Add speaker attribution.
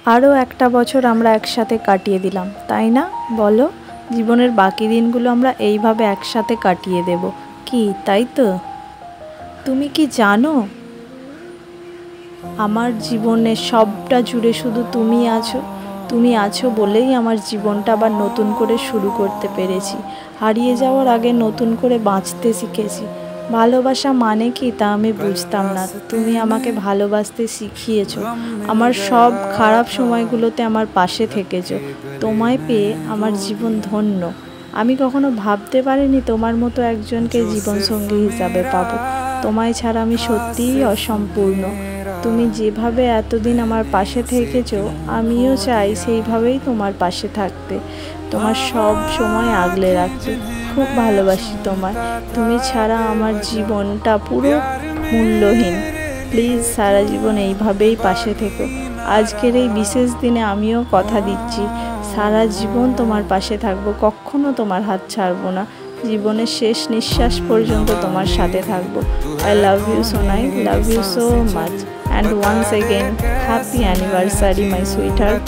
Speaker 1: আরও একটা বছর আমরা একসাথে কাটিয়ে দিলাম, তাই না বলো? জীবনের বাকি দিনগুলো আমরা এইভাবে একসাথে কাটিয়ে দেব, কি তাই তো? তুমি কি জানো, আমার জীবনে সবটা জুড়ে শুধু তুমি আছো। তুমি আছো বলেই আমার জীবনটা আবার নতুন করে শুরু করতে পেরেছি। হারিয়ে যাওয়ার আগে নতুন করে বাঁচতে শিখেছি। ভালোবাসা মানে কি তা আমি বুঝতাম না, তুমি আমাকে ভালোবাসতে শিখিয়েছো। আমার সব খারাপ সময়গুলোতে আমার পাশে থেকেছো। তোমায় পেয়ে আমার জীবন ধন্য। আমি কখনো ভাবতে পারিনি তোমার মতো একজনকে জীবনসঙ্গী হিসাবে পাবো। তোমায় ছাড়া আমি সত্যিই অসম্পূর্ণ। তুমি যেভাবে এতদিন আমার পাশে থেকেছো, আমিও চাই সেইভাবেই তোমার পাশে থাকতে, তোমার সব সময় আগলে রাখতে। খুব ভালোবাসি তোমায়। তুমি ছাড়া আমার জীবনটা পুরো মূল্যহীন। প্লিজ সারা জীবন এইভাবেই পাশে থেকো। আজকের এই বিশেষ দিনে আমিও কথা দিচ্ছি, সারা জীবন তোমার পাশে থাকবো, কখনো তোমার হাত ছাড়বো না। জীবনের শেষ নিঃশ্বাস পর্যন্ত তোমার সাথে থাকবো। আই লাভ ইউ সোনাই, love you so much. And once again, happy anniversary, my sweetheart.